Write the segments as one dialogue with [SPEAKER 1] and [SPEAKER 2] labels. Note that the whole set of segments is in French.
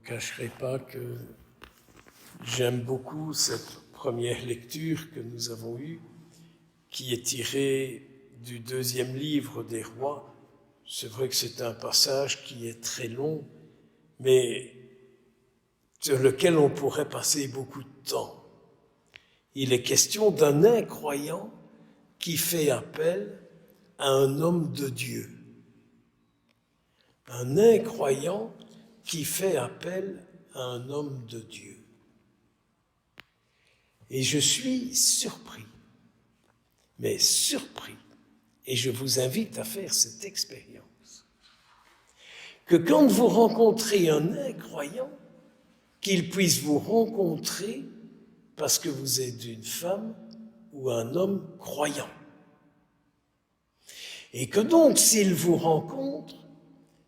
[SPEAKER 1] cacherai pas que j'aime beaucoup cette première lecture que nous avons eue, qui est tirée du 2e livre des Rois. C'est vrai que c'est un passage qui est très long, mais sur lequel on pourrait passer beaucoup de temps. Il est question d'un incroyant qui fait appel à un homme de Dieu. Un incroyant qui fait appel à un homme de Dieu. Et je suis surpris, mais surpris, et je vous invite à faire cette expérience, que quand vous rencontrez un incroyant, qu'il puisse vous rencontrer parce que vous êtes une femme ou un homme croyant. Et que donc, s'il vous rencontre,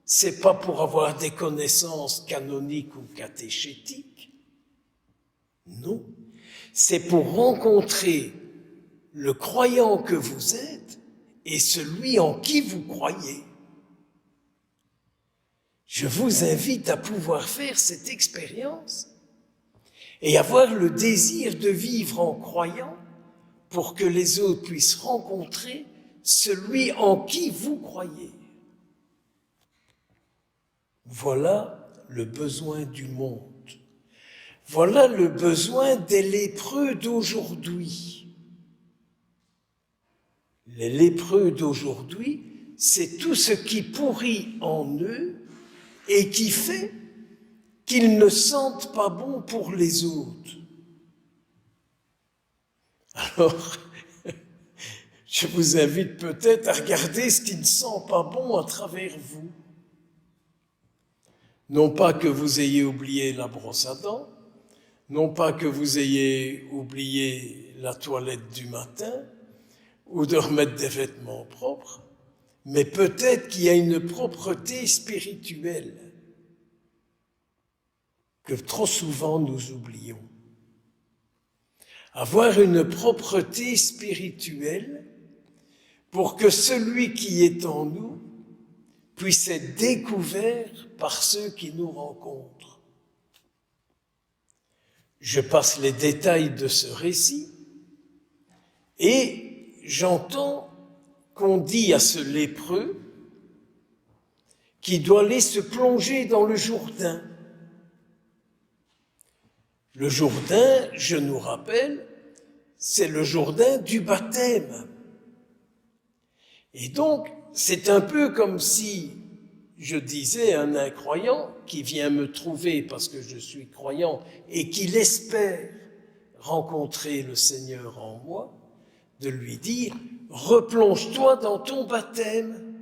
[SPEAKER 1] c'est pas pour avoir des connaissances canoniques ou catéchétiques, non, c'est pour rencontrer le croyant que vous êtes et celui en qui vous croyez. Je vous invite à pouvoir faire cette expérience et avoir le désir de vivre en croyant pour que les autres puissent rencontrer celui en qui vous croyez. Voilà le besoin du monde. Voilà le besoin des lépreux d'aujourd'hui. Les lépreux d'aujourd'hui, c'est tout ce qui pourrit en eux et qui fait qu'ils ne sentent pas bon pour les autres. Alors, je vous invite peut-être à regarder ce qui ne sent pas bon à travers vous. Non pas que vous ayez oublié la brosse à dents, non pas que vous ayez oublié la toilette du matin ou de remettre des vêtements propres, mais peut-être qu'il y a une propreté spirituelle que trop souvent nous oublions. Avoir une propreté spirituelle pour que celui qui est en nous puisse être découvert par ceux qui nous rencontrent. Je passe les détails de ce récit et j'entends qu'on dit à ce lépreux qu'il doit aller se plonger dans le Jourdain. Le Jourdain, je nous rappelle, c'est le Jourdain du baptême. Et donc, c'est un peu comme si je disais à un incroyant qui vient me trouver parce que je suis croyant et qu'il espère rencontrer le Seigneur en moi, de lui dire « Replonge-toi dans ton baptême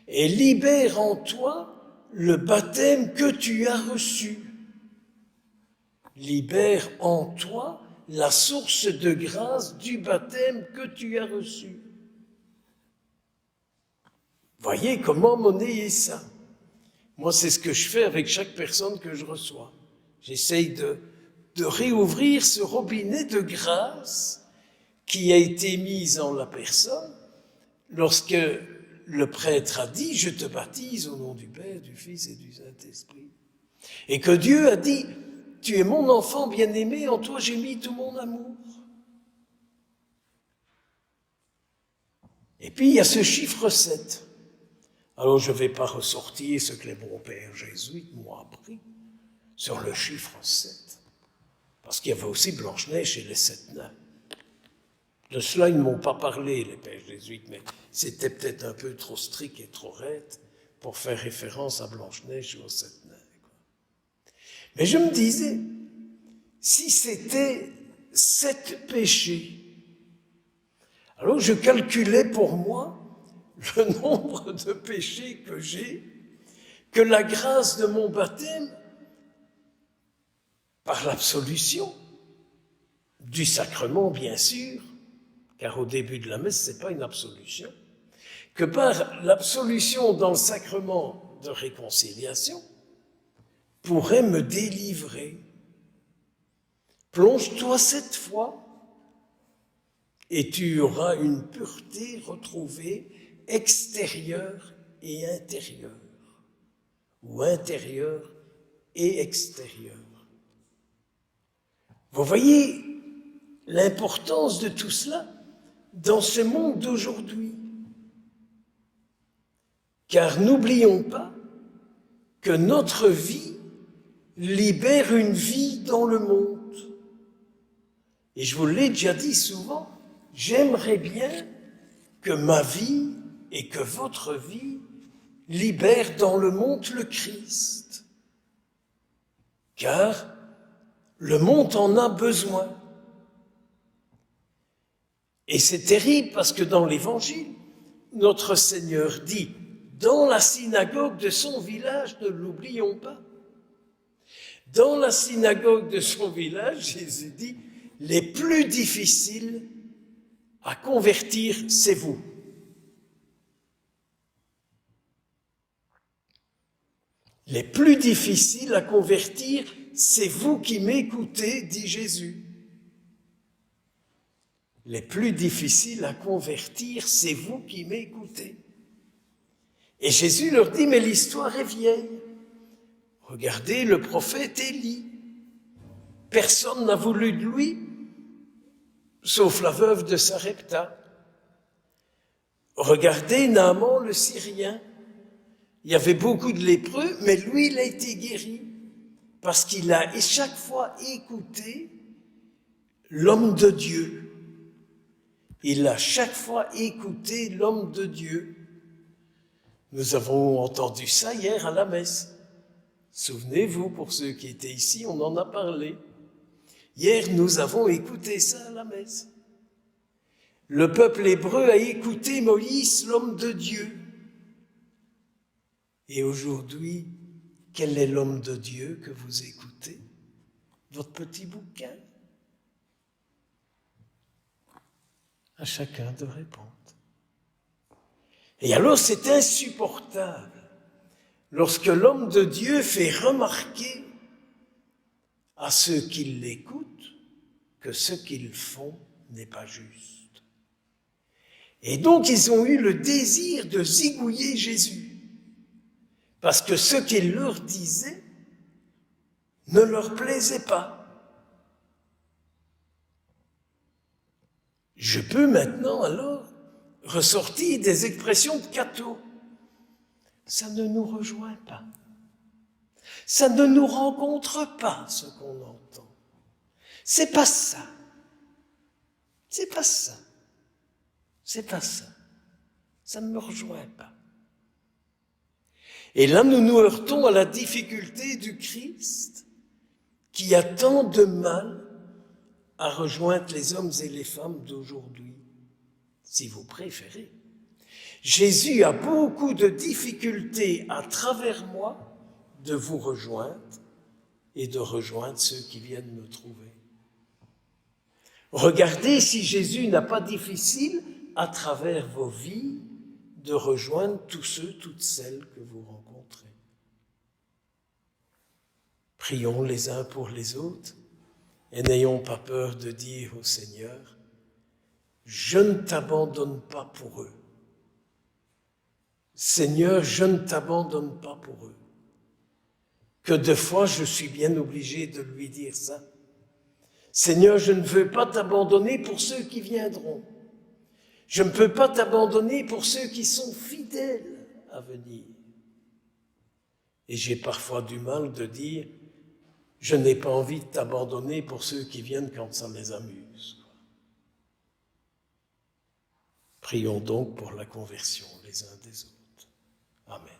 [SPEAKER 1] et libère en toi le baptême que tu as reçu. Libère en toi la source de grâce du baptême que tu as reçu. » Voyez comment monnayer ça. Moi, c'est ce que je fais avec chaque personne que je reçois. J'essaye de réouvrir ce robinet de grâce qui a été mis en la personne lorsque le prêtre a dit « Je te baptise au nom du Père, du Fils et du Saint-Esprit. » Et que Dieu a dit « Tu es mon enfant bien-aimé, en toi j'ai mis tout mon amour. » Et puis il y a ce chiffre 7. Alors je ne vais pas ressortir ce que les bons pères jésuites m'ont appris sur le chiffre 7. Parce qu'il y avait aussi Blanche-Neige et les 7 nains. De cela, ils ne m'ont pas parlé, les pères jésuites, mais c'était peut-être un peu trop strict et trop raide pour faire référence à Blanche-Neige et aux 7 nains. Mais je me disais, si c'était 7 péchés, alors je calculais pour moi le nombre de péchés que j'ai, que la grâce de mon baptême, par l'absolution du sacrement, bien sûr, car au début de la messe, ce n'est pas une absolution, que par l'absolution dans le sacrement de réconciliation, pourrait me délivrer. Plonge-toi 7 fois et tu auras une pureté retrouvée extérieure et intérieure, ou intérieure et extérieure. Vous voyez l'importance de tout cela dans ce monde d'aujourd'hui. Car n'oublions pas que notre vie libère une vie dans le monde. Et je vous l'ai déjà dit souvent, j'aimerais bien que ma vie et que votre vie libèrent dans le monde le Christ. Car le monde en a besoin. Et c'est terrible parce que dans l'Évangile, notre Seigneur dit, dans la synagogue de son village, ne l'oublions pas, dans la synagogue de son village, Jésus dit, les plus difficiles à convertir, c'est vous. Les plus difficiles à convertir, c'est vous qui m'écoutez, dit Jésus. Les plus difficiles à convertir, c'est vous qui m'écoutez. Et Jésus leur dit, mais l'histoire est vieille. Regardez le prophète Élie. Personne n'a voulu de lui, sauf la veuve de Sarepta. Regardez Naaman le Syrien. Il y avait beaucoup de lépreux, mais lui, il a été guéri parce qu'il a chaque fois écouté l'homme de Dieu. Il a chaque fois écouté l'homme de Dieu. Nous avons entendu ça hier à la messe. Souvenez-vous, pour ceux qui étaient ici, on en a parlé. Hier, nous avons écouté ça à la messe. Le peuple hébreu a écouté Moïse, l'homme de Dieu. Et aujourd'hui, quel est l'homme de Dieu que vous écoutez? Votre petit bouquin? À chacun de répondre. Et alors c'est insupportable lorsque l'homme de Dieu fait remarquer à ceux qui l'écoutent que ce qu'ils font n'est pas juste. Et donc ils ont eu le désir de zigouiller Jésus. Parce que ce qu'il leur disait ne leur plaisait pas. Je peux maintenant alors ressortir des expressions de Cato. Ça ne nous rejoint pas. Ça ne nous rencontre pas, ce qu'on entend. C'est pas ça. C'est pas ça. C'est pas ça. Ça ne me rejoint pas. Et là, nous nous heurtons à la difficulté du Christ qui a tant de mal à rejoindre les hommes et les femmes d'aujourd'hui, si vous préférez. Jésus a beaucoup de difficultés à travers moi de vous rejoindre et de rejoindre ceux qui viennent me trouver. Regardez si Jésus n'a pas difficile à travers vos vies de rejoindre tous ceux, toutes celles que vous rencontrez. Prions les uns pour les autres et n'ayons pas peur de dire au Seigneur, je ne t'abandonne pas pour eux. Seigneur, je ne t'abandonne pas pour eux. Que de fois je suis bien obligé de lui dire ça. Seigneur, je ne veux pas t'abandonner pour ceux qui viendront. Je ne peux pas t'abandonner pour ceux qui sont fidèles à venir. Et j'ai parfois du mal de dire, je n'ai pas envie de t'abandonner pour ceux qui viennent quand ça les amuse. Prions donc pour la conversion les uns des autres. Amen.